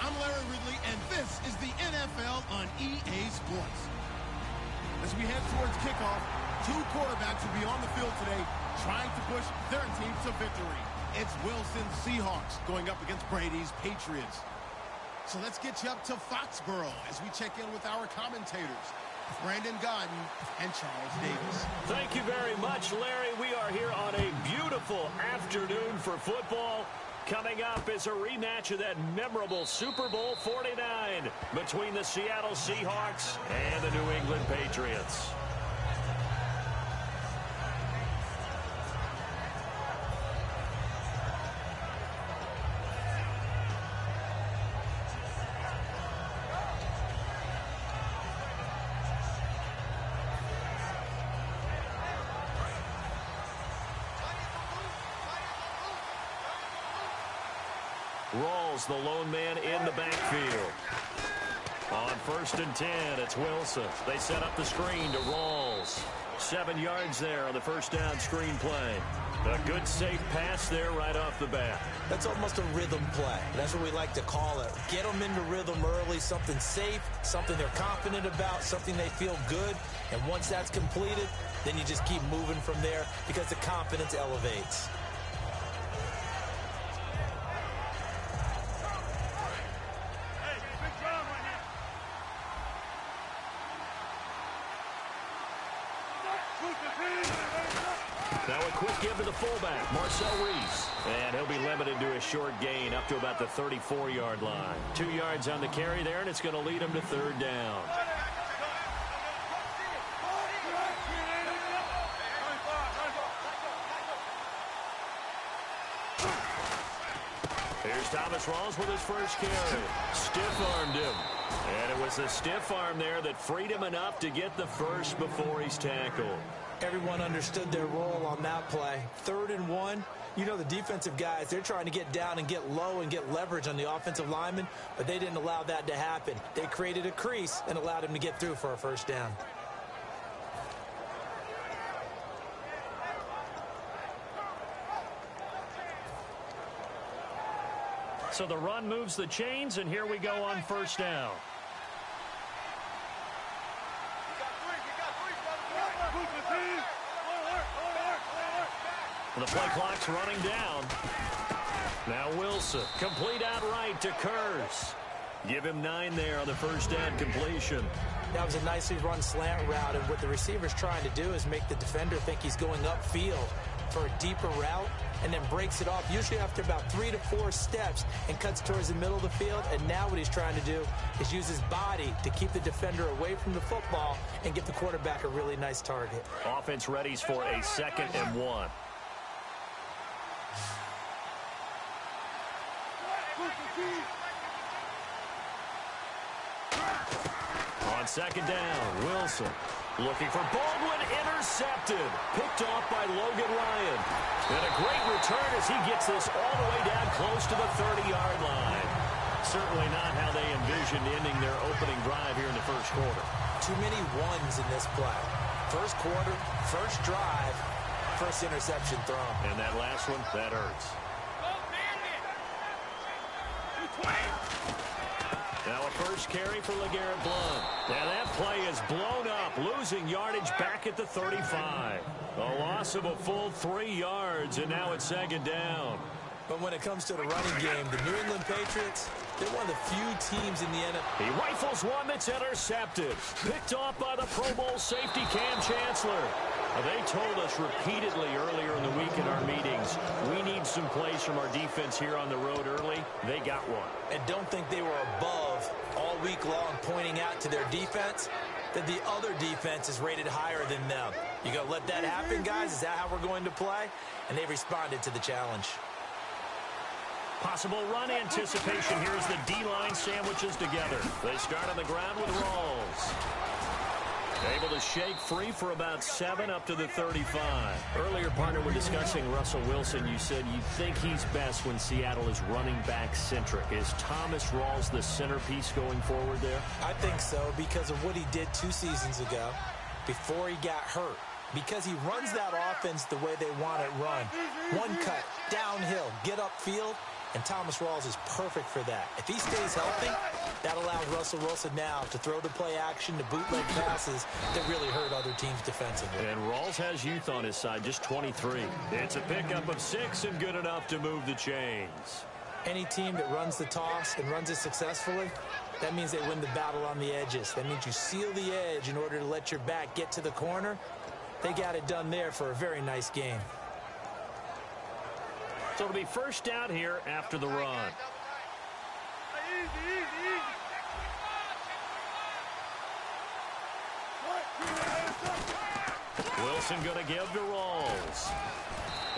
I'm Larry Ridley, and this is the NFL on EA Sports. As we head towards kickoff, two quarterbacks will be on the field today trying to push their team to victory. It's Wilson's Seahawks going up against Brady's Patriots. So let's get you up to Foxborough as we check in with our commentators, Brandon Godden and Charles Davis. Thank you very much, Larry. We are here on a beautiful afternoon for football. Coming up is a rematch of that memorable Super Bowl 49 between the Seattle Seahawks and the New England Patriots. Rawls, the lone man in the backfield. On 1st and 10, it's Wilson. They set up the screen to Rawls. 7 yards there on the first down screen play. A good, safe pass there right off the bat. That's almost a rhythm play. That's what we like to call it. Get them into rhythm early, something safe, something they're confident about, something they feel good. And once that's completed, then you just keep moving from there because the confidence elevates. Now a quick give to the fullback, Marcel Reese. And he'll be limited to a short gain up to about the 34-yard line. 2 yards on the carry there, and it's going to lead him to 3rd down. Here's Thomas Rawls with his first carry. Stiff-armed him. And it was the stiff arm there that freed him enough to get the first before he's tackled. Everyone understood their role on that play. 3rd and 1. You know the defensive guys, they're trying to get down and get low and get leverage on the offensive lineman, but they didn't allow that to happen. They created a crease and allowed him to get through for a first down. So the run moves the chains, and here we go on 1st down. The play clock's running down. Now Wilson, complete outright to Kurz. Give him 9 there on the first down completion. That was a nicely run slant route, and what the receiver's trying to do is make the defender think he's going upfield for a deeper route, and then breaks it off, usually after about 3 to 4 steps, and cuts towards the middle of the field. And now what he's trying to do is use his body to keep the defender away from the football and give the quarterback a really nice target. Offense readies for a 2nd and 1. On 2nd down, Wilson looking for Baldwin, intercepted. Picked off by Logan Ryan. And a great return as he gets this all the way down close to the 30-yard line. Certainly not how they envisioned ending their opening drive here in the first quarter. Too many ones in this play. First quarter, first drive, first interception thrown. And that last one, that hurts. Now a first carry for LeGarrette Blount. Now that play is blown up, losing yardage back at the 35. A loss of a full 3 yards, and now it's 2nd down. But when it comes to the running game, the New England Patriots, they're one of the few teams in the NFL. He rifles one that's intercepted. Picked off by the Pro Bowl safety Cam Chancellor. They told us repeatedly earlier in the week in our meetings, we need some plays from our defense here on the road early. They got one. And don't think they were above all week long pointing out to their defense that the other defense is rated higher than them. You going to let that happen, guys? Is that how we're going to play? And they responded to the challenge. Possible run anticipation here as the D-line sandwiches together. They start on the ground with Rawls. Able to shake free for about 7 up to the 35. Earlier, partner, we're discussing Russell Wilson. You said you think he's best when Seattle is running back centric. Is Thomas Rawls the centerpiece going forward there? I think so because of what he did 2 seasons ago before he got hurt. Because he runs that offense the way they want it run. One cut, downhill, get upfield, and Thomas Rawls is perfect for that. If he stays healthy, that allows Russell Wilson now to throw the play action, to bootleg passes that really hurt other teams defensively. And Rawls has youth on his side, just 23. It's a pickup of 6 and good enough to move the chains. Any team that runs the toss and runs it successfully, that means they win the battle on the edges. That means you seal the edge in order to let your back get to the corner. They got it done there for a very nice game. So it'll be first down here after the run. Wilson going to give to Rawls.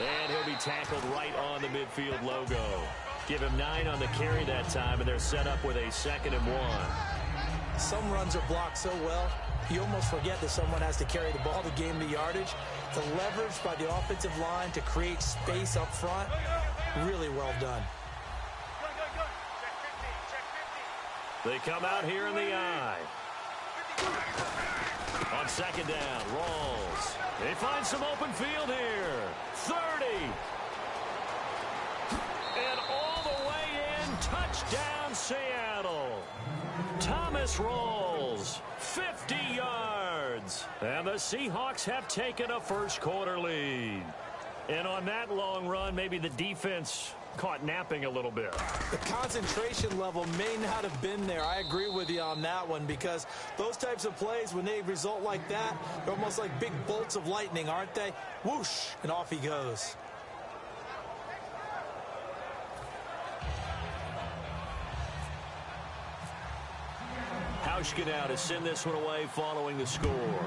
And he'll be tackled right on the midfield logo. Give him 9 on the carry that time, and they're set up with a 2nd and 1. Some runs are blocked so well, you almost forget that someone has to carry the ball to gain the yardage. The leverage by the offensive line to create space up front, really well done. They come out here in the eye. On 2nd down, Rawls. They find some open field here. 30. And all the way in, touchdown Seattle. Thomas Rawls, 50 yards. And the Seahawks have taken a first quarter lead. And on that long run, maybe the defense caught napping a little bit. The concentration level may not have been there. I agree with you on that one, because those types of plays, when they result like that, they're almost like big bolts of lightning, aren't they? Whoosh, and off he goes. Hauschka now to send this one away following the score.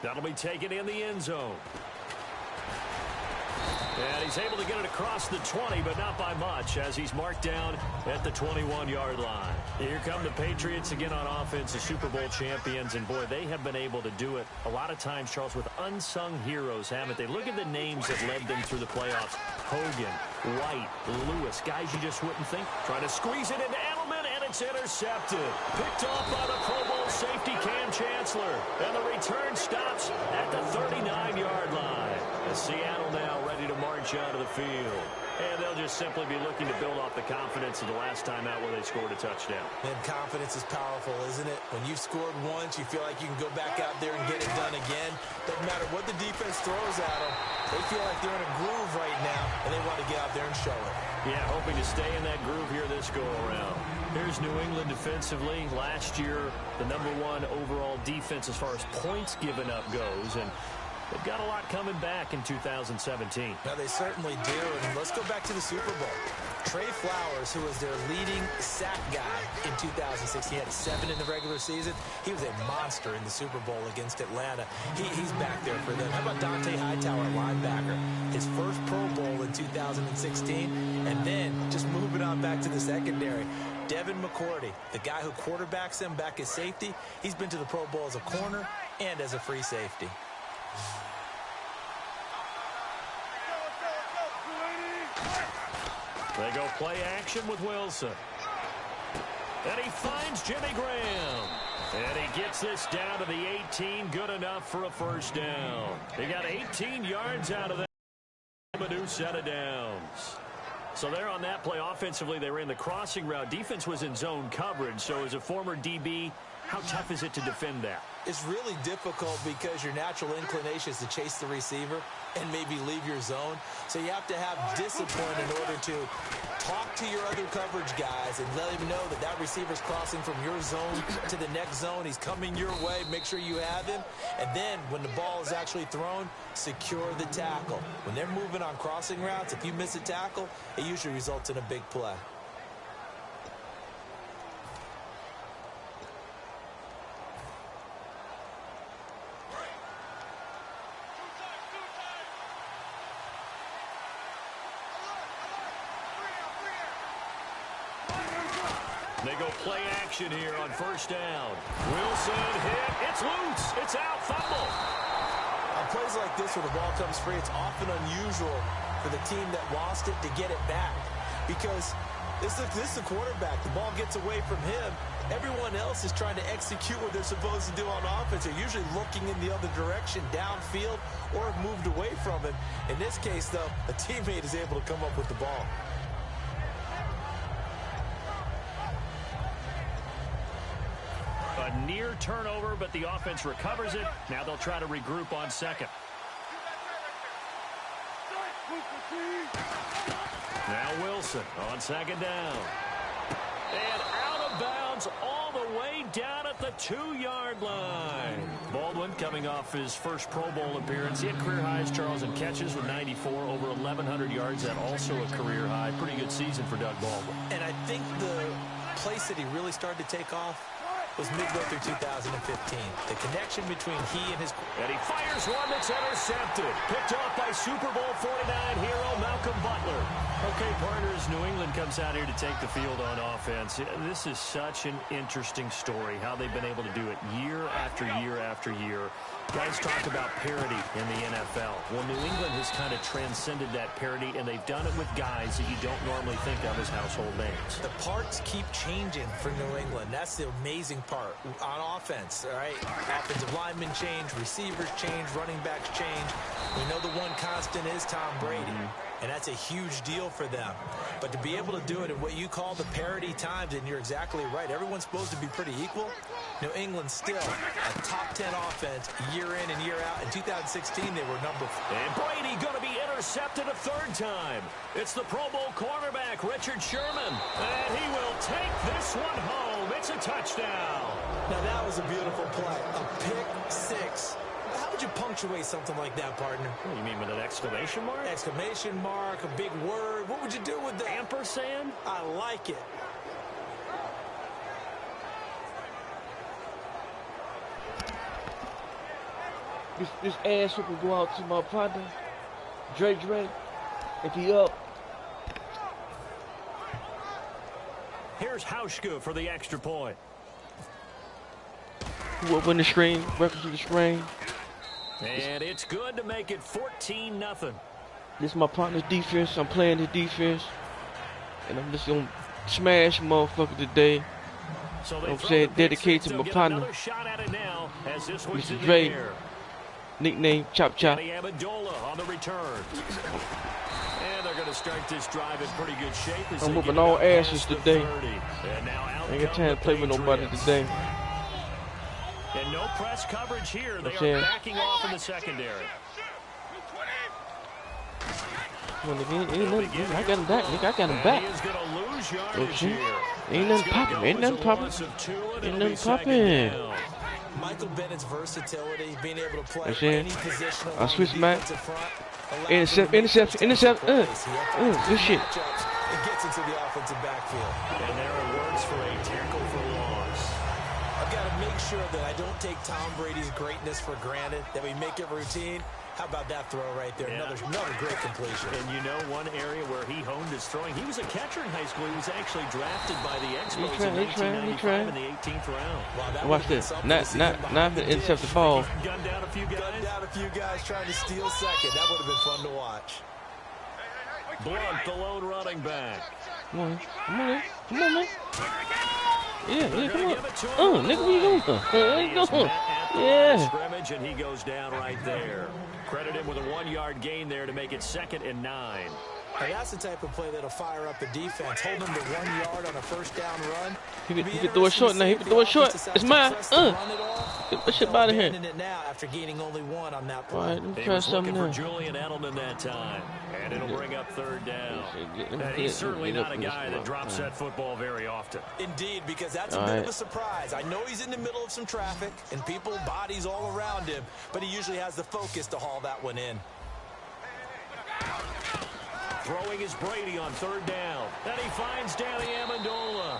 That'll be taken in the end zone. And he's able to get it across the 20, but not by much, as he's marked down at the 21-yard line. Here come the Patriots again on offense, the Super Bowl champions, and boy, they have been able to do it a lot of times, Charles, with unsung heroes, haven't they? Look at the names that led them through the playoffs. Hogan, White, Lewis, guys you just wouldn't think. Trying to squeeze it into Edelman, and it's intercepted. Picked off by the Pro Bowl safety Cam Chancellor, and the return stops at the 39-yard line. As Seattle now ready to march out of the field. And they'll just simply be looking to build off the confidence of the last time out where they scored a touchdown. And confidence is powerful, isn't it? When you've scored once, you feel like you can go back out there and get it done again. Doesn't matter what the defense throws at them. They feel like they're in a groove right now, and they want to get out there and show it. Yeah, hoping to stay in that groove here this go-around. Here's New England defensively. Last year, the #1 overall defense as far as points given up goes, and they've got a lot coming back in 2017. Now, they certainly do, and let's go back to the Super Bowl. Trey Flowers, who was their leading sack guy in 2016, he had 7 in the regular season. He was a monster in the Super Bowl against Atlanta. He's back there for them. How about Dante Hightower, linebacker? His first Pro Bowl in 2016, and then just moving on back to the secondary. Devin McCourty, the guy who quarterbacks him back as safety, he's been to the Pro Bowl as a corner and as a free safety. They go play action with Wilson. And he finds Jimmy Graham. And he gets this down to the 18, good enough for a first down. He got 18 yards out of that. A new set of downs. So they're on that play. Offensively, they ran the crossing route. Defense was in zone coverage. So as a former DB, how tough is it to defend that? It's really difficult because your natural inclination is to chase the receiver and maybe leave your zone. So you have to have discipline in order to talk to your other coverage guys and let them know that that receiver's crossing from your zone to the next zone. He's coming your way. Make sure you have him. And then when the ball is actually thrown, secure the tackle. When they're moving on crossing routes, if you miss a tackle, it usually results in a big play. They go play action here on first down. Wilson hit. It's loose. It's out. Fumble. On plays like this where the ball comes free, it's often unusual for the team that lost it to get it back. Because This is the quarterback. The ball gets away from him. Everyone else is trying to execute what they're supposed to do on offense. They're usually looking in the other direction, downfield, or have moved away from him. In this case, though, a teammate is able to come up with the ball. A near turnover, but the offense recovers it. Now they'll try to regroup on second. Now Wilson on second down. And out of bounds all the way down at the 2-yard line. Baldwin coming off his first Pro Bowl appearance. He had career highs, Charles, in catches with 94, over 1,100 yards. That also a career high. Pretty good season for Doug Baldwin. And I think the place that he really started to take off was midway through 2015. The connection between he and his... And he fires one that's intercepted. Picked off by Super Bowl 49 hero Malcolm Butler. Okay, partners, New England comes out here to take the field on offense. This is such an interesting story, how they've been able to do it year after year after year. Guys talk about parity in the NFL. Well, New England has kind of transcended that parity, and they've done it with guys that you don't normally think of as household names. The parts keep changing for New England. That's the amazing part on offense, all right? Offensive linemen change, receivers change, running backs change. We know the one constant is Tom Brady, and that's a huge deal for them. But to be able to do it in what you call the parity times, and you're exactly right, everyone's supposed to be pretty equal. New England's still a top 10 offense year in and year out. In 2016, they were number 4. And Brady going to be intercepted a third time. It's the Pro Bowl cornerback, Richard Sherman. And he will take this one home. It's a touchdown. Now, that was a beautiful play. A pick six. How would you punctuate something like that, partner? What do you mean, with an exclamation mark? Exclamation mark, a big word. What would you do with that? Ampersand? I like it. This ass will go out to my partner, Dre, if he up. Here's Hauschka for the extra point. Who up on the screen, reference to the screen. And it's good to make it 14-0. This is my partner's defense. I'm playing his defense. And I'm just going to smash motherfucker today. So I'm saying dedicated to my partner, Mr. Dre. Nickname Chop Chop. Amendola on the return. And they're going to start this drive in pretty good shape. I'm whooping all asses today. I ain't got time to play with nobody today. And no press coverage here. They are backing off in the secondary. Well, I got him back, nigga. I got him back. He is going to lose yardage here. Ain't nothing popping. Ain't nothing popping. Ain't nothing popping. Michael Bennett's versatility, being able to play any position. I switch back. Intercept. Good shit. It gets into the offensive backfield. And there are words for a tackle for loss. I've got to make sure that I don't take Tom Brady's greatness for granted, that we make it routine. How about that throw right there? Yeah. Another great completion. And you know one area where he honed his throwing. He was a catcher in high school. He was actually drafted by the Expos in 1995 in the 18th round. Wow, watch this. Not to intercept the ball. Gunned down a few guys. Trying to steal second. That would have been fun to watch. Blunt, the lone running back. Come on, man. Yeah, come on. Nigga, what you doing? Yeah. Scrimmage, and he goes down right there. Credit him with a 1-yard gain there to make it 2nd and 9. And that's the type of play that'll fire up a defense. Hold him to 1 yard on a first down run. He can throw it short now. He can throw it short. It's mine. Get that shit out of here. It now after gaining only 1 on that play. All right, let me He try was something looking now. for Julian Edelman that time. And it'll bring up 3rd down. And he's certainly not a guy that drops that football very often. Indeed, because that's a bit of a surprise. I know he's in the middle of some traffic and people, bodies all around him, but he usually has the focus to haul that one in. Throwing is Brady on 3rd down. Then he finds Danny Amendola.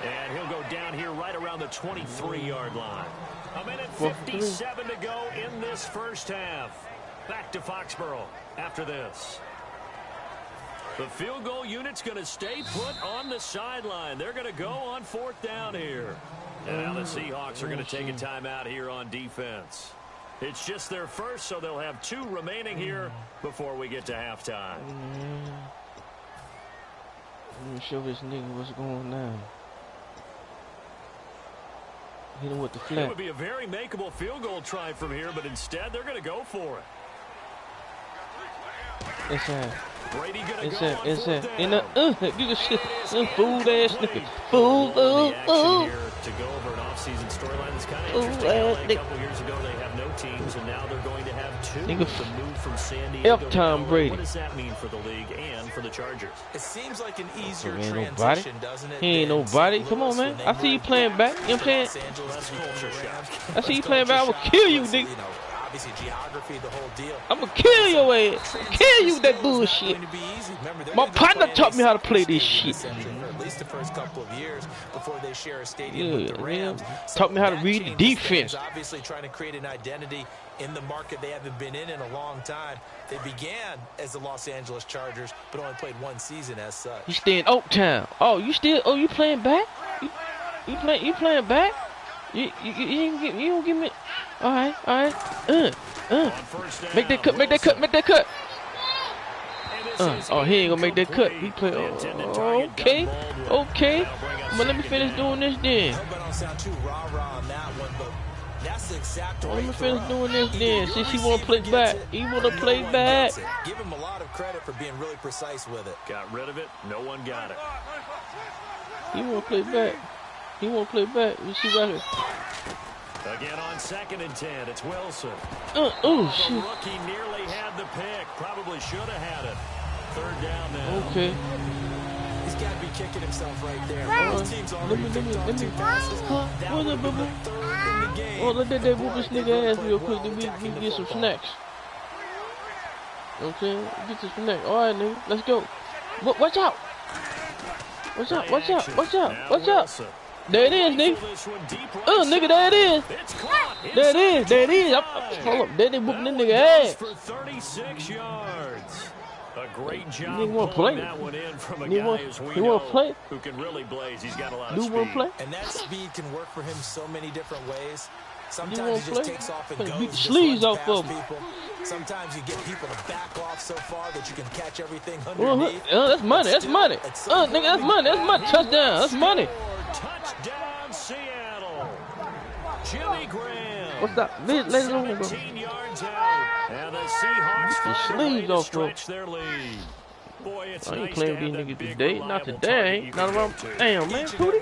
And he'll go down here right around the 23-yard line. A minute 57 to go in this first half. Back to Foxborough after this. The field goal unit's going to stay put on the sideline. They're going to go on 4th down here. And now the Seahawks are going to take a timeout here on defense. It's just their first, so they'll have 2 remaining here before we get to halftime. Let me show this nigga what's going on. Hit him with the flat. It would be a very makeable field goal try from here, but instead they're going to go for it. Inside. Brady gonna Inside. go Inside. on In the you can shit. Fool ass nigga. Fool. Fool. To go over an off-season storyline that's kind of interesting. LA, a couple years ago they have no teams, and now they're going to have two. Nigga, the move from San Diego. F-Tom Brady. What does that mean for the league and for the Chargers? It seems like an easier ain't transition, nobody. doesn't it? He ain't nobody. Come on, man. I see you playing back. You know what I'm saying? I see you playing back. I will kill you, nigga. Obviously, geography, the whole deal. I'm gonna kill your ass. Kill you with that bullshit. My partner taught me how to play this shit. For at least the first couple of years before they share a stadium with the Rams. Taught me how to read the defense. Obviously, trying to create an identity in the market they haven't been in a long time. They began as the Los Angeles Chargers, but only played one season as such. You stay in Oaktown. Oh, you still? Oh, you playing back? You playing back? You don't give me. All right. Make that cut. Oh, he ain't gonna make that cut. He play. Okay. But let me finish doing this then. Let me finish doing this then. Since he wanna play back. Give him a lot of credit for being really precise with it. Got rid of it. No one got it. He wanna play back. You see right here. Again on 2nd and 10, it's Wilson. Oh shit. The rookie nearly had the pick. Probably should have had it. 3rd down now. Okay. He's got to be kicking himself right there. Both teams already picked off 2 passes. That would have been the 3rd in the game. Oh, let that whoop this nigga ass real quick. Then we can get some snacks. You know what I'm saying? Get some snacks. All right, nigga. Let's go. Watch out. Watch out. There it is, nigga. Nigga, there it is. There it is. Hold up. There they whooping this nigga ass. For 36 yards. A great job pulling that one in from a guy as we know who can really blaze. He's got a lot of speed. And that speed can work for him so many different ways. Sometimes he just takes off and goes. Beat the sleeves off of him. Sometimes you get people to back off so far that you can catch everything underneath. That's money. Nigga, that's money. Touchdown. That's money. Touchdown, Seattle. Jimmy Graham. What's that? Let it on, bro. 17 yards out. And the Seahawks find a way to stretch their lead. Boy, it's I ain't nice playing to with have these that niggas big, today. Not reliable today. target you Not can around. go to. Damn, man. Pooty.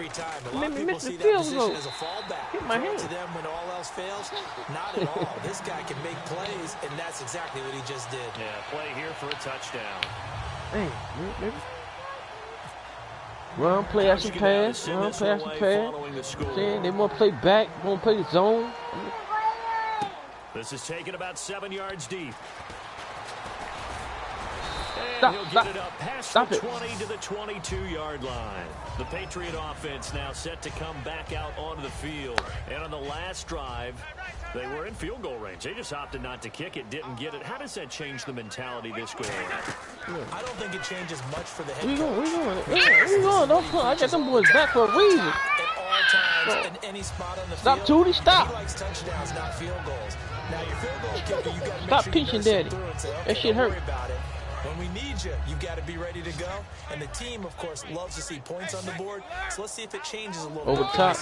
Let me miss the field goal. Hit my hand. To them when all else fails, not at all. This guy can make plays, and that's exactly what he just did. Yeah, play here for a touchdown. Hey, baby. Run, play action pass. Saying they want to play back, want to play the zone. This is taken about 7 yards deep. Stop, He'll stop, get it up past stop the it. 20 to the 22-yard line. The Patriot offense now set to come back out onto the field. And on the last drive, they were in field goal range. They just opted not to kick it, didn't get it. How does that change the mentality this goal? I don't think it changes much for the head We coach. going. Don't put. I got them boys back for a reason. At all times, in any spot on the Stop, field. Tootie, stop. He likes touchdowns, not field goals. Now, your field goal kicker, you got to make Stop sure pinching, you nurse Daddy. him through and say, okay, That shit don't hurt. worry about it. When we need you, you got to be ready to go. And the team, of course, loves to see points on the board. So let's see if it changes a little Over bit. the top.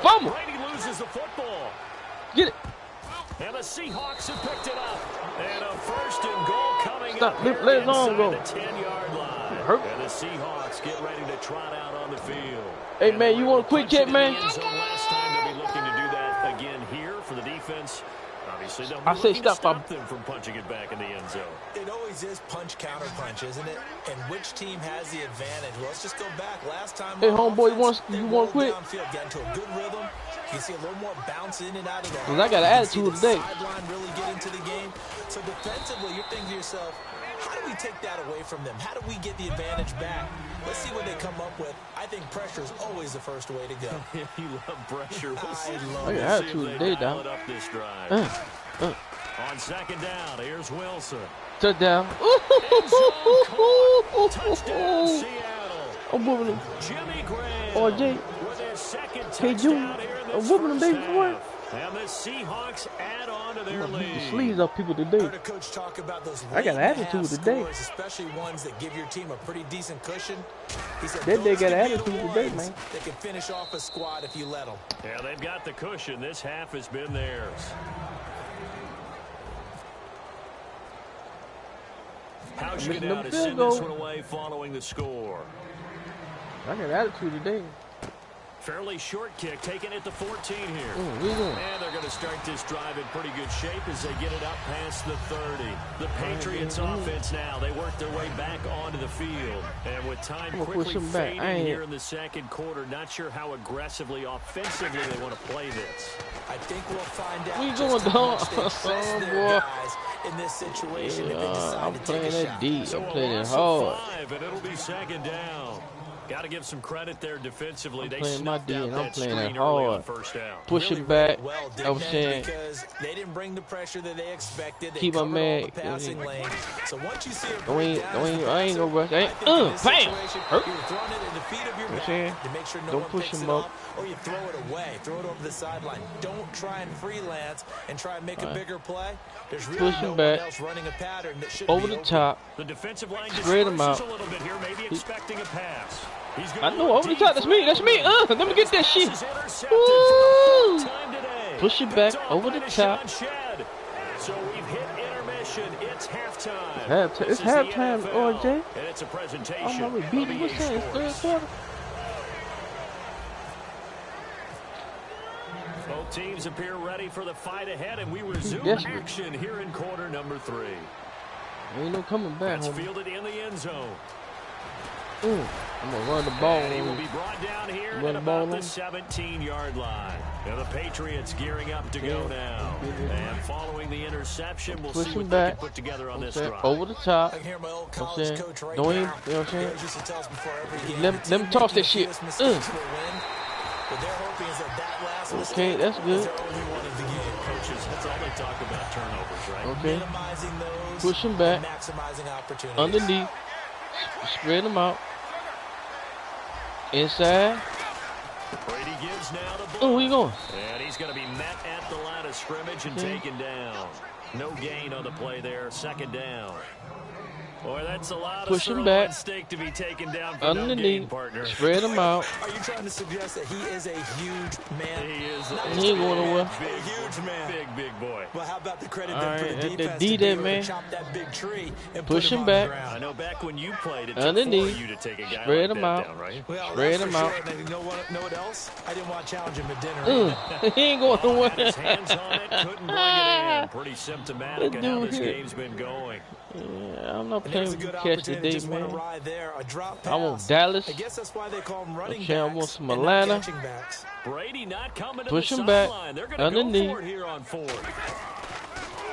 Fumble. Brady loses the football. Get it. And the Seahawks have picked it up. And a 1st and goal coming Stop. up. Let it on go. The 10-yard line. Hurt. And the Seahawks get ready to trot out on the field. Hey, man, you want to quit yet, man? Last time they'll be looking to do that again here for the defense. Obviously, they'll be I say looking to stop them from punching it back in the end zone. It always is punch, counter punch, isn't it? And which team has the advantage? Well, let's just go back. Last time, Hey, homeboy, you want to quit? Downfield, get into a good rhythm. You can see a little more bounce in and out of the. Cause I got an attitude today. Sideline really get into the game. So defensively, you're thinking to yourself, how do we take that away from them? How do we get the advantage back? Let's see what they come up with. I think pressure is always the first way to go. You love pressure. We'll see. I got attitude today, dog. Up this drive. On 2nd down, here's Wilson. Touchdown. Touchdown, Seattle. I'm whooping him. Jimmy Graham. RJ. With his 2nd Hey, Junior. touchdown here in I'm this whooping him, first baby boy. half. And the Seahawks add on to their lead. The sleeves off people today. Heard a coach talk about those I got an attitude today. scores, especially ones that give your team a pretty decent cushion. He said They got an those could be attitude the today, ones man. that can finish off a squad if you let them. Yeah, they've got the cushion. This half has been theirs. How's you now to send this one away following the score? I got an attitude today. Fairly short kick, taking it to 14 here. And they're going to start this drive in pretty good shape as they get it up past the 30. The Patriots offense now, they work their way back onto the field. And with time quickly fading here in the second quarter, not sure how aggressively, offensively they want to play this. I think we'll find out We just going how much they down. trust their guys in this situation if they decide I'm to take playing a that shot. deep. So I'm playing a it loss hard. of 5, and it'll be second down. Got to give some credit there defensively. They playing my snuffed D, out and I'm that playing screen it early on hard. first down. Push Really it back. well, I'm didn't saying, they? Because they didn't bring the pressure that they expected. They keep my covered man. all the passing lane. So once you see it I ain't gonna rush. bam! Bam! Hurt. You're throwing it in the feet of your back saying? to make sure no Don't one push picks him it up. off, or you throw it away, throw it over the sideline. Don't try and freelance and try and make a bigger play. There's really Push no him one back. else running a pattern that should Over be the open. top. The defensive line Spread him disperses out. a little bit here, maybe expecting a pass. He's I know, over the top. That's me. That's me. Let me get that shit. Woo! Woo! Push it back over the top. So we've hit intermission. It's halftime. It's This is the halftime, NFL, RJ. And it's a presentation I'm of beating. EA What's that? It's third Sports. quarter. Both teams appear ready for the fight ahead, and we resume Desperate. action here in quarter number 3. Ain't no coming back, That's homie. fielded in the end zone. I'm gonna run the ball And he will on be him. brought down here Run at the ball about the on. 17-yard line. Now the Patriots gearing up to go now. And following the interception, we'll Push see him what they can back. put together on this Okay, drive. over the top. I can hear my old I'm college saying, coach right don't now. even, you know what I'm saying? He used to tell us before every game, Let the him team toss that making shit. the fewest mistakes will win. But they're hoping is that last Okay, mistake that's is good. their only one of the game. Coaches, that's all they talk about, turnovers, right? Okay. Minimizing those, Push him back. and maximizing opportunities. Underneath. Spread them out. Inside. Brady gives now the ball. Oh, where you going? And he's going to be met at the line of scrimmage and taken down. No gain on the play there. Second down. Boy, that's a lot Push of him sirloin back. steak to be taken down for no gain, Underneath. partner. Spread them out. Are you trying to suggest that he is a huge man? He is Not a just He ain't a going man, nowhere. a huge man. Big boy. Well, how about the credit All then for right, the that's defense the D to be there, able man. to chop that big tree and Push put him him on back. the ground. I know back when you played, it took Underneath. 4 of you to take a guy Spread like him that out. down, right? Well, Spread that's him for out. sure. And you know what else? I didn't want to challenge him at dinner. He ain't going nowhere. Had his hands on it, couldn't bring it in. Pretty symptomatic of That how dude this here. game's been going. Yeah, I'm not And playing there's a with you good catch opportunity today, just want man. to ride there, a drop pass. I want Dallas. I guess that's why they call them running Okay, I backs want some and not Atlanta. catching backs. Brady not coming to Push the him back. sideline. They're going to go Underneath. for it here on 4th.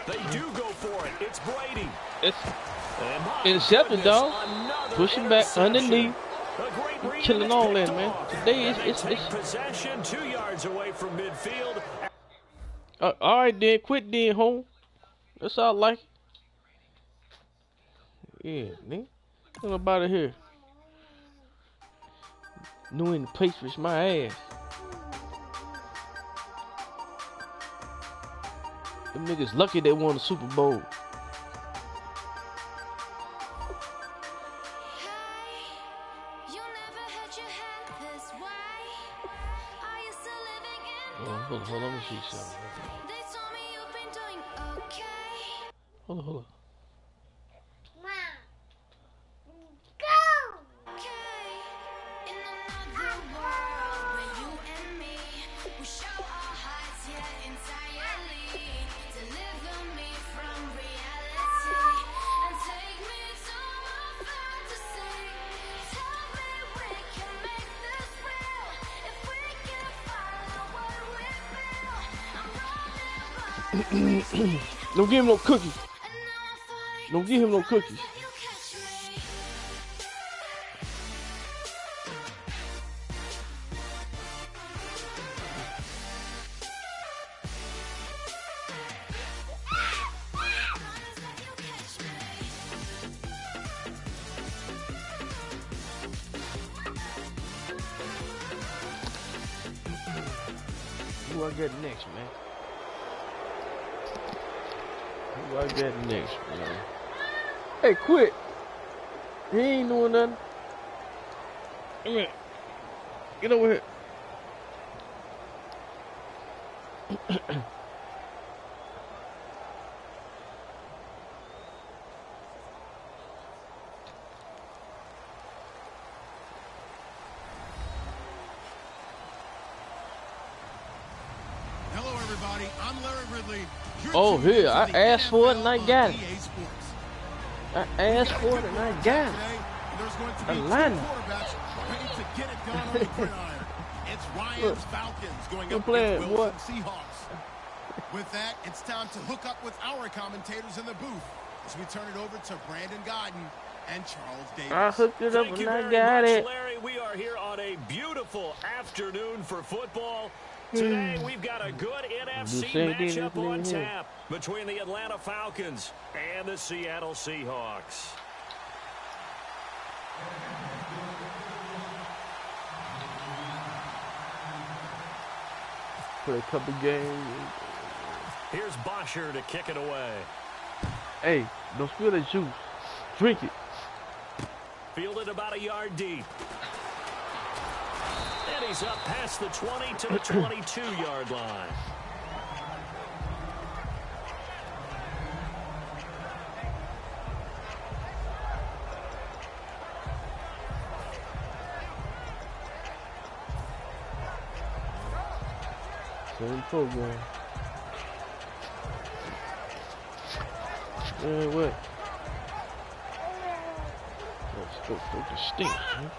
They do go for it. It's Brady. It's And my intercepted, goodness, dog. another Push him back interception. underneath. A great read, Killing and it's all that, picked man. off. Today And they it's take possession 2 yards away from midfield. all right then. Quit then, home. That's all I like. Yeah, man. Get up out of here. New in the Patriots, my ass. Them niggas lucky they won the Super Bowl. Hold on, let me see something. Hold on. Don't give him no cookies. Don't give him no cookies. Who I get next, man? Who I got next, man? Hey, quit. He ain't doing nothing. Come here. Get over here. Hello, everybody. I'm Larry Ridley. Oh, here. I asked for it and I got it. I asked for it and I got it. There's going to be A two line. quarterbacks ready to get it done on the gridiron. It's Ryan's Falcons going up playing, against Wilson Seahawks. With that, it's time to hook up with our commentators in the booth as we turn it over to Brandon Godden and Charles Davis. I hooked it up Thank and you I very got much, it. Larry. We are here on a beautiful afternoon for football. Today, we've got a good NFC matchup on tap between the Atlanta Falcons and the Seattle Seahawks. Play a couple games. Here's Bosher to kick it away. Hey, don't spill that juice. Drink it. Fielded about a yard deep. And he's up past the 20 to the 22-yard line. Same program. What? Let's go for the stink, man.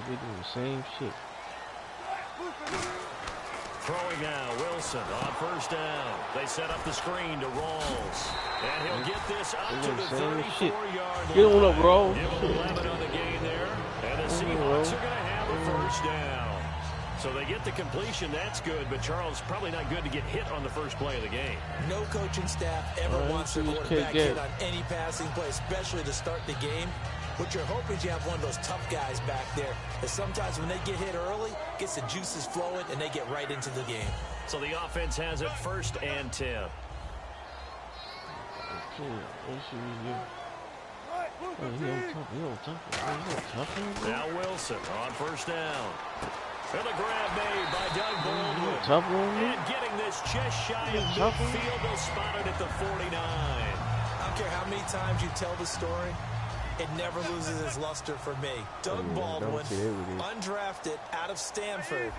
They doing the same shit. Throwing now, Wilson on first down. They set up the screen to Rawls. And he'll get this up to the 34-yard line. Get on up, Rawls. Give him 11 on the gain there. And the Seahawks are going to have a first down. So they get the completion. That's good. But Charles, probably not good to get hit on the first play of the game. No coaching staff ever wants their quarterback hit on any passing play, especially to start the game. What you're hoping is you have one of those tough guys back there that sometimes when they get hit early, gets the juices flowing, and they get right into the game. So the offense has it first and 10. Now Wilson on first down. And a grab made by Doug Baldwin. And getting this just shy of midfield, they'll spot it at the 49. I don't care how many times you tell the story, it never loses its luster for me. Doug Baldwin, undrafted out of Stanford,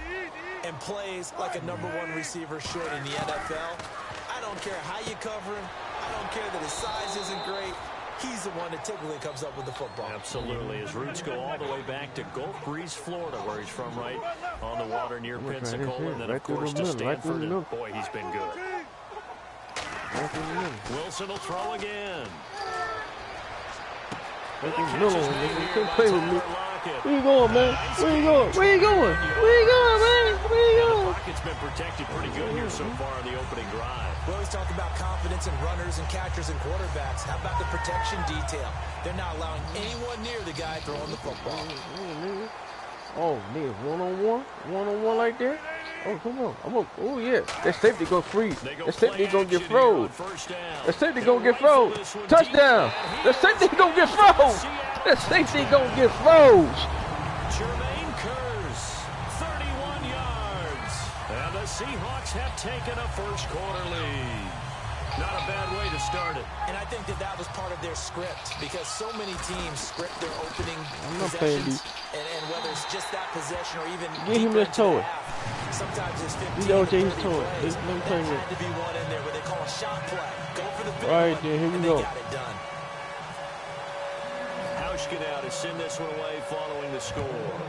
and plays like a #1 receiver should in the NFL. I don't care how you cover him. I don't care that his size isn't great. He's the one that typically comes up with the football. Absolutely. His roots go all the way back to Gulf Breeze, Florida, where he's from, right on the water near Pensacola. And then, of course, to Stanford. And, boy, he's been good. Wilson will throw again. You can't play with me. Where you going, man? Where you going? Where you going? Where you going, man? Where you going? The pocket's been protected pretty good here so far in the opening drive. We always talk about confidence in runners and catchers and quarterbacks. How about the protection detail? They're not allowing anyone near the guy throwing the football. Oh, nigga, one-on-one? One-on-one like that? Oh, come on. Oh, yeah. That safety go free. That safety gonna get froze. That safety gonna get froze. Touchdown. That safety gonna get froze. That safety gonna get froze. Jermaine Curse, 31 yards. And the Seahawks have taken a first quarter lead. Not a bad way to start it. And I think that was part of their script because so many teams script their opening possessions. And whether it's just that possession or even get him this toy. Sometimes it's 15 to 30 plays. There had to be one in there where they call a shot play. Go for the big right one, there, here we and go. They got it done. Hauschka now to send this one away following the score.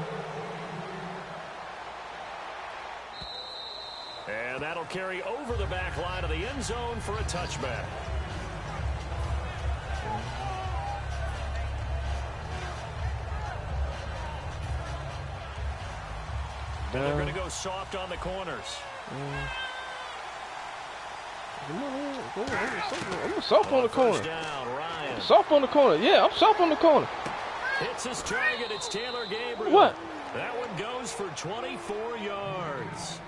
And that'll carry over the back line of the end zone for a touchback. And they're going to go soft on the corners. Come on, I'm soft on the corner. Down, Ryan. Soft on the corner. Yeah, I'm soft on the corner. Hits his target. It's Taylor Gabriel. What? That one goes for 24 yards.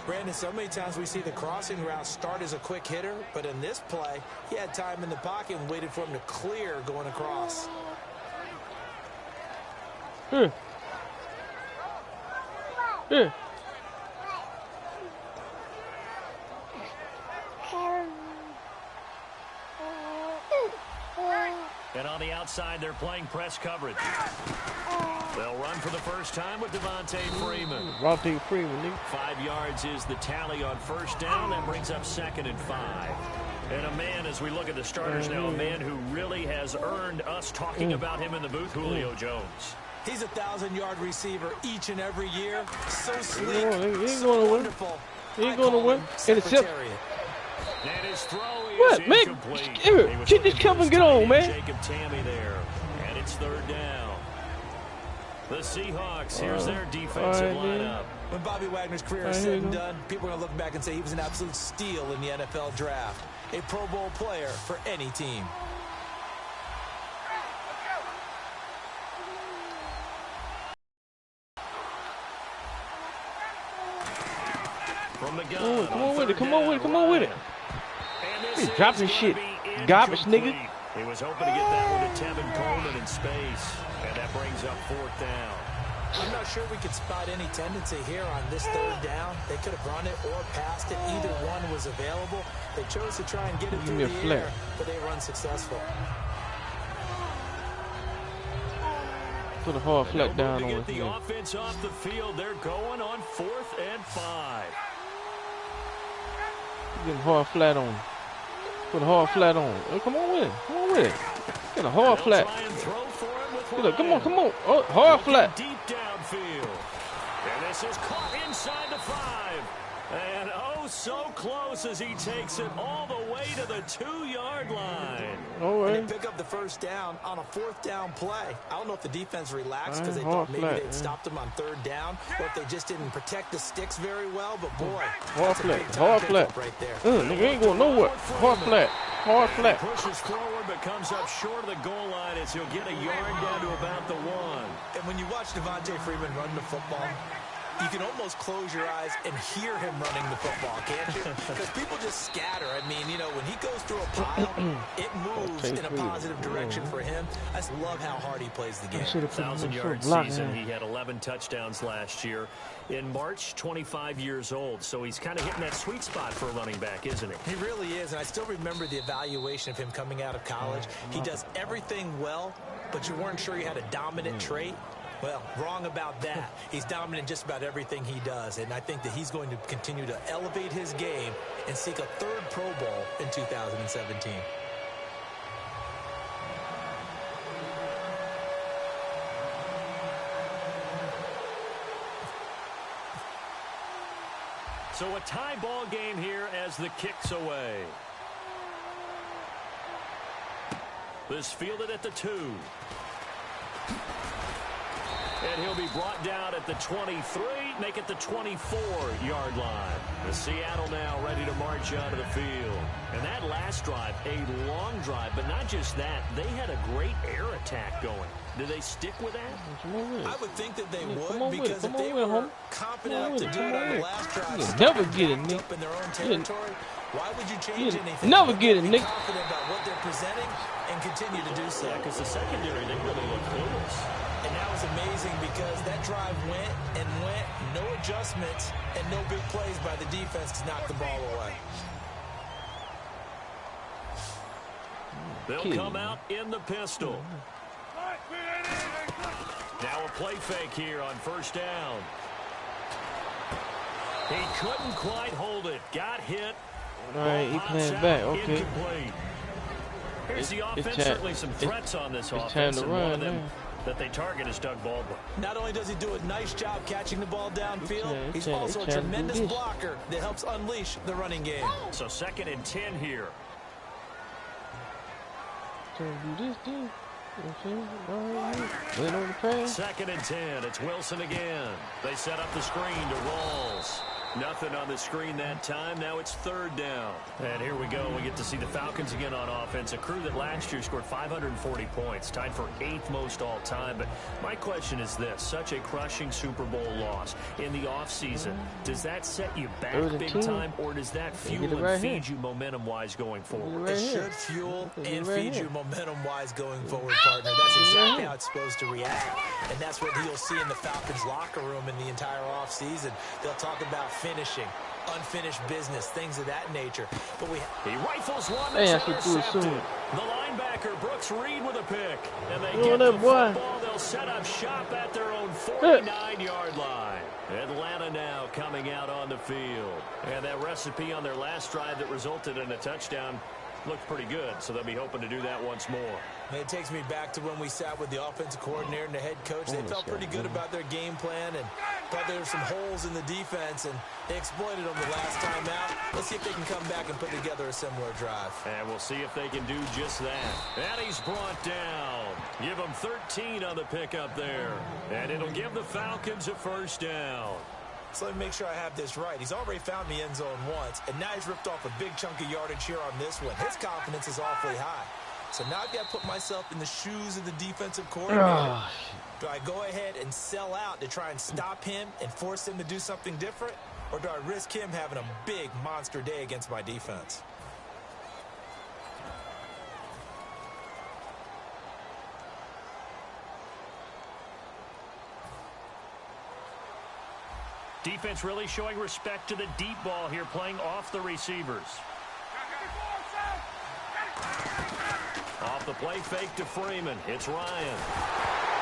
Brandon, so many times we see the crossing route start as a quick hitter, but in this play, he had time in the pocket and waited for him to clear going across. Here. Here. And on the outside, they're playing press coverage. They'll run for the first time with Devontae Freeman. Devontae Freeman, nigga. 5 yards is the tally on first down. That brings up 2nd and 5. And a man, as we look at the starters now, a man who really has earned us talking about him in the booth, Julio Jones. He's a 1,000-yard receiver each and every year. So sleek, He ain't so going to win. wonderful. He ain't going to win. Intercept. And his throw is What, man? incomplete. Here, He was get this looking cup for and his get on, tight man. end, Jacob Tammy there. And it's 3rd down. The Seahawks, here's their defensive lineup. When Bobby Wagner's career is said and done, people are going to look back and say he was an absolute steal in the NFL draft. A Pro Bowl player for any team. From the gun. Come on with it. Come on with it. Come on with it. He's dropping shit. Garbage, nigga. He was hoping to get that one to Tevin Coleman in space. And that brings up 4th down. I'm not sure we could spot any tendency here on this 3rd down. They could have run it or passed it. Either one was available. They chose to try and get it through the air, but they were unsuccessful. Put a hard flat down on it. The offense off the field. They're going on 4th and 5. Getting hard flat on. Put a hard flat on. Oh, come on with it. Come on with it. Get a hard flat. Come on, come on. Oh, hard flat. Deep downfield. And this is caught inside the 5. And oh, so close as he takes it all the way to the 2-yard line. All right. And they pick up the first down on a 4th down play. I don't know if the defense relaxed because they thought maybe they'd stopped him on 3rd down, or if they just didn't protect the sticks very well. But boy, hard flat, hard flat. Right there. Nigga ain't going nowhere. Hard flat, hard flat. Pushes forward, but comes up short of the goal line as he'll get a yard down to about the 1. And when you watch Devontae Freeman run the football, you can almost close your eyes and hear him running the football, can't you? Because people just scatter. I mean, you know, when he goes through a pile, it moves in a positive direction for him. I just love how hard he plays the game. 1,000-yard season. He had 11 touchdowns last year. In March, 25 years old. So he's kind of hitting that sweet spot for a running back, isn't he? He really is. And I still remember the evaluation of him coming out of college. He does everything well, but you weren't sure he had a dominant trait. Well, wrong about that. He's dominant just about everything he does, and I think that he's going to continue to elevate his game and seek a 3rd Pro Bowl in 2017. So a tie ball game here as the kick's away. This fielded at the 2. And he'll be brought down at the 23, make it the 24-yard line. The Seattle now ready to march out of the field. And that last drive, a long drive, but not just that. They had a great air attack going. Did they stick with that? I would think that they would, because if they were confident enough to do it on the last drive, never get it, Nick. Up in their own territory, why would you change anything? Never get it, Nick. Confident about what they're presenting and continue to do so. Yeah, because the secondary, they really look clueless. And that was amazing because that drive went and went, no adjustments, and no big plays by the defense to knock the ball away. They'll come out in the pistol. Now a play fake here on first down. He couldn't quite hold it. Got hit. All right, he playing back. Okay. Incomplete. Here's the offense. Certainly some threats on this offense. Time to and run, one of them that they target is Doug Baldwin. Not only does he do a nice job catching the ball downfield, he's also a tremendous blocker that helps unleash the running game. So 2nd and 10 here. Trying to do this, dude. Wait on the pass. 2nd and 10. It's Wilson again. They set up the screen to Rawls. Nothing on the screen that time. Now it's 3rd down. And here we go. We get to see the Falcons again on offense. A crew that last year scored 540 points, tied for 8th most all time. But my question is this. Such a crushing Super Bowl loss in the offseason. Does that set you back big time, or does that fuel and feed you momentum-wise going forward? It should fuel and feed you momentum-wise going forward, partner. That's exactly how it's supposed to react. And that's what you'll see in the Falcons locker room in the entire offseason. They'll talk about finishing, unfinished business, things of that nature. But he rifles one that's intercepted. The linebacker, Brooks Reed, with a pick. And they get the football. They'll set up shop at their own 49-yard line. Atlanta now coming out on the field. And that recipe on their last drive that resulted in a touchdown looked pretty good, so they'll be hoping to do that once more. It takes me back to when we sat with the offensive coordinator and the head coach. They felt pretty good about their game plan and thought there were some holes in the defense, and they exploited them the last time out. Let's see if they can come back and put together a similar drive. And we'll see if they can do just that. And he's brought down. Give him 13 on the pickup there. And it'll give the Falcons a 1st down. So let me make sure I have this right. He's already found the end zone once, and now he's ripped off a big chunk of yardage here on this one. His confidence is awfully high. So now I've got to put myself in the shoes of the defensive coordinator. Do I go ahead and sell out to try and stop him and force him to do something different? Or do I risk him having a big monster day against my defense? Defense really showing respect to the deep ball here, playing off the receivers. Off the play fake to Freeman. It's Ryan.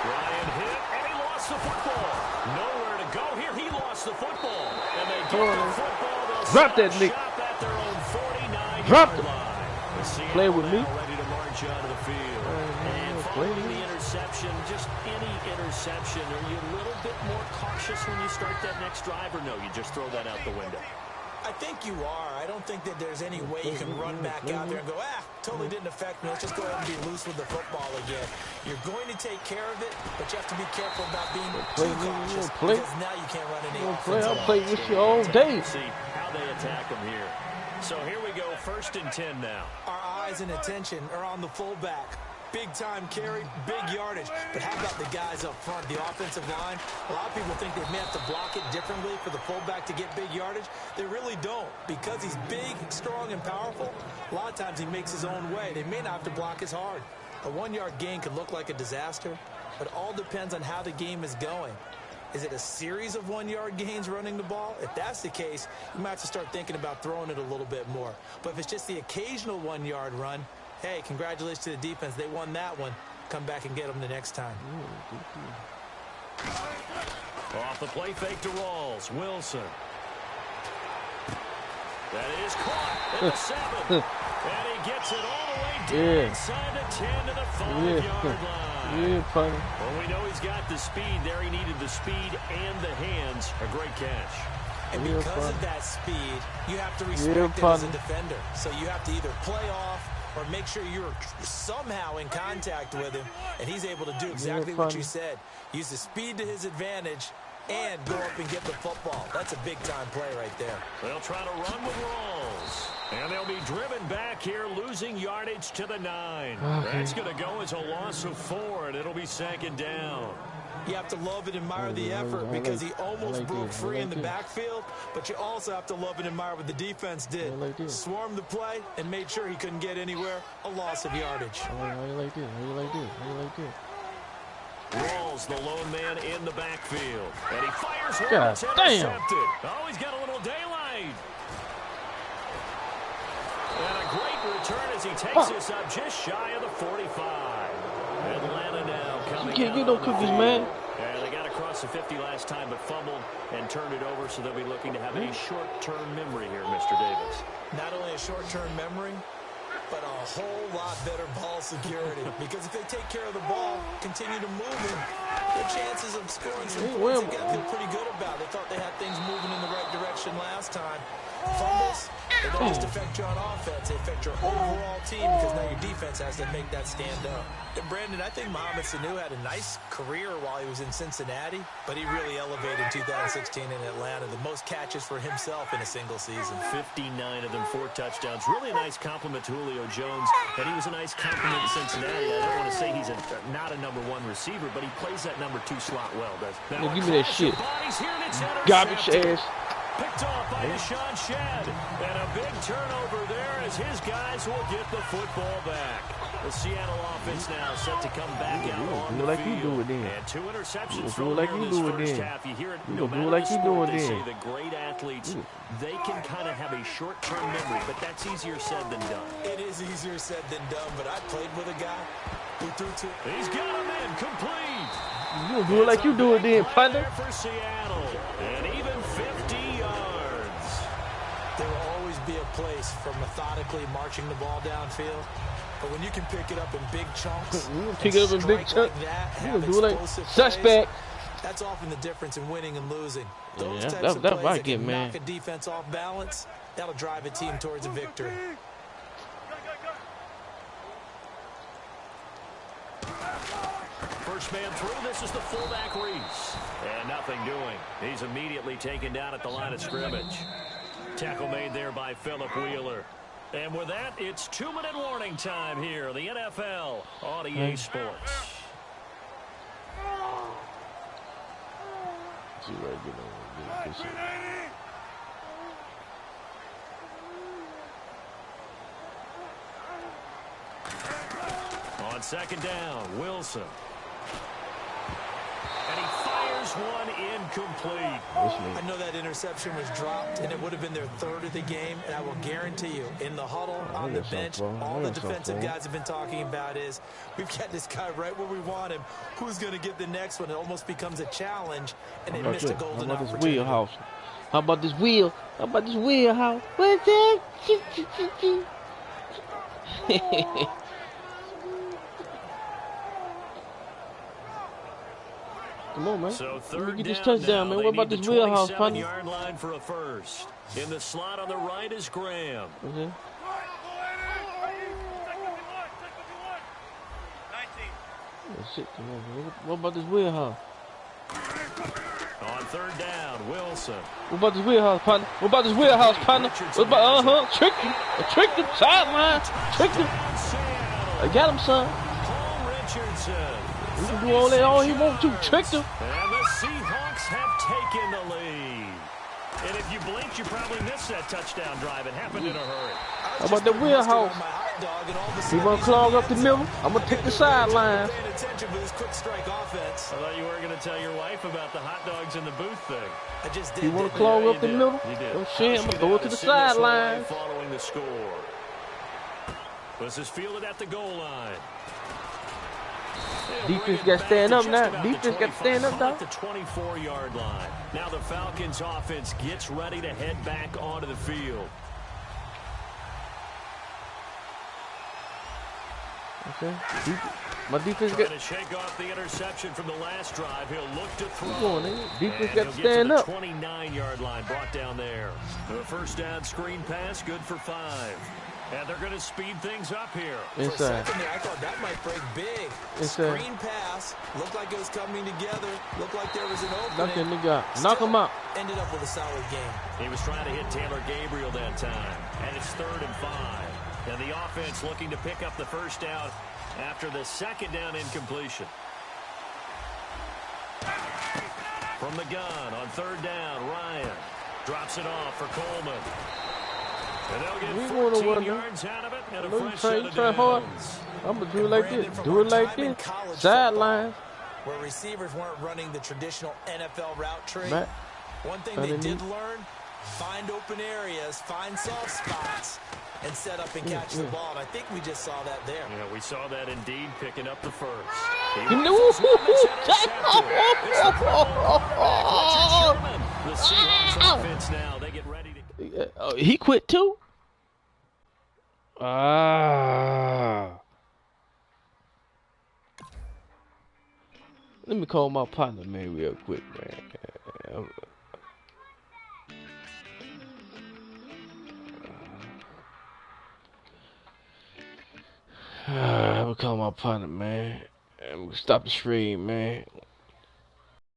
Ryan hit, and he lost the football. Nowhere to go here. He lost the football. And they get the football. They'll drop that, Nick. At their own 49 drop it. Line. Play with me. Ready to march out of the field. And following the interception, just any interception, are you a little bit more cautious when you start that next drive, or no, you just throw that out the window? I think you are. I don't think that there's any way you can run back out there and go, totally didn't affect me. Let's just go ahead and be loose with the football again. You're going to take care of it, but you have to be careful about being too cautious because now you can't run any offense. I'll play with you all day. See how they attack them here. So here we go, 1st and 10 now. Our eyes and attention are on the fullback. Big time carry, big yardage. But how about the guys up front, the offensive line? A lot of people think they may have to block it differently for the fullback to get big yardage. They really don't. Because he's big, strong, and powerful, a lot of times he makes his own way. They may not have to block as hard. A 1-yard gain could look like a disaster, but it all depends on how the game is going. Is it a series of 1-yard gains running the ball? If that's the case, you might have to start thinking about throwing it a little bit more. But if it's just the occasional 1-yard run, hey, congratulations to the defense. They won that one. Come back and get them the next time. Off the play fake to Rawls. Wilson. That is caught at the 7. And he gets it all the way down inside the 10 to the 5-yard line. Well, we know he's got the speed there. He needed the speed and the hands. A great catch. And because of that speed, you have to respect him as a defender. So you have to either play off or make sure you're somehow in contact with him, and he's able to do exactly what you said. Use the speed to his advantage and go up and get the football. That's a big-time play right there. They'll try to run with Rawls. And they'll be driven back here, losing yardage to the 9. That's going to go as a loss of 4, and it'll be 2nd down. You have to love and admire the effort because he almost broke free in the backfield, but you also have to love and admire what the defense did. Swarmed the play and made sure he couldn't get anywhere. A loss of yardage. Rawls, the lone man in the backfield. And he fires one. It's intercepted. Oh, he's got a little daylight. And a great return as he takes us up just shy of the 45. Atlanta now coming. You can't get no cookies, man. And they got across the 50 last time, but fumbled and turned it over, so they'll be looking to have a short-term memory here, Mr. Davis. Not only a short-term memory, but a whole lot better ball security. Because if they take care of the ball, continue to move it, their chances of scoring some points again feel pretty good about it. They thought they had things moving in the right direction last time. Fumbles, they don't just affect you on offense, they affect your overall team because now your defense has to make that stand up. And Brandon, I think Mohamed Sanu had a nice career while he was in Cincinnati, but he really elevated in 2016 in Atlanta. The most catches for himself in a single season. 59 of them, 4 touchdowns. Really a nice compliment to Julio Jones, and he was a nice compliment in Cincinnati. I don't want to say he's not a number 1 receiver, but he plays that number 2 slot well, does he? Now, give me that shit. Garbage ass. Picked off by Deshaun Shedd. And a big turnover there as his guys will get the football back. The Seattle offense now set to come back out on the like field. You do it then. And 2 interceptions from like you this do it first then. half. You hear it, You no do matter like the you sport, do it they then. say the great athletes, they can kind of have a short-term memory, but that's easier said than done. It is easier said than done, but I played with a guy who threw 2. He's got him in, complete. You do it like you do it then, partner. For Seattle, and even 50 yards. There will always be a place for methodically marching the ball downfield. But when you can pick it up in big chunks, pick it up in big chunks, you can do it like suspect. That's often the difference in winning and losing. Those Yeah, types of that's plays what I that get, can man. knock a defense off balance, that'll drive a team towards a victory. First man through, this is the fullback Reese. And nothing doing. He's immediately taken down at the line of scrimmage. Tackle made there by Phillip Wheeler. And with that, it's 2-minute warning time here. The NFL on EA Sports. See where I get on. On second down, Wilson. And he fires one incomplete. I know that interception was dropped, and it would have been their 3rd of the game, and I will guarantee you, in the huddle, on the bench, all the defensive guys have been talking about is, we've got this guy right where we want him. Who's going to get the next one? It almost becomes a challenge, and they missed a golden opportunity. This wheelhouse? How about this wheel? How about this wheelhouse? What's that? Come on, man. So Let me get this third touchdown, down, man. What about this wheelhouse, partner? 27-yard line for a first. In the slot on the right is Graham. Okay. Oh, shit, come on, man. What about this wheelhouse? On third down, Wilson. What about this wheelhouse, partner? What about this wheelhouse, partner? What about, tricked him. I tricked him. Sideline. Tricked him. I got him, son. Paul Richardson. He can do all he wants to. Tricked him. And the Seahawks have taken the lead. And if you blinked, you probably missed that touchdown drive. It happened in a hurry. How about the wheelhouse? He gonna clog up the middle. I'm gonna take the sideline. I thought you were going to tell your wife about the hot dogs in the booth thing. I just did. You want to clog up the middle? You did. Oh shit, I'm gonna throw it to the sideline. Following the score. This is fielded at the goal line. Defense got to stand up now. Defense got to stand up, dog. At the 24-yard line. Now the Falcons offense gets ready to head back onto the field. Okay. My defense got to shake off the interception from the last drive. He'll look to throw. Going, defense got to stand up. 29-yard line brought down there. The first down screen pass, good for 5. And they're going to speed things up here. For a second there, I thought that might break big. Screen pass. Looked like it was coming together. Looked like there was an opening. Knock him out. Ended up with a solid game. He was trying to hit Taylor Gabriel that time. And it's 3rd and 5. And the offense looking to pick up the first down after the second down incompletion. From the gun on 3rd down, Ryan drops it off for Coleman. And they'll get 14 yards out of it and a fresh set of downs. I'm going to do it like this. Do it like this. Sideline. Where receivers weren't running the traditional NFL route tree. One thing they did learn, find open areas, find soft spots, and set up and catch the ball. And I think we just saw that there. Yeah, we saw that indeed, picking up the first. The Seahawks offense now, they get ready to... he quit too? Let me call my partner, man, real quick, man. I'm gonna call my partner, man. I'm gonna stop the stream, man.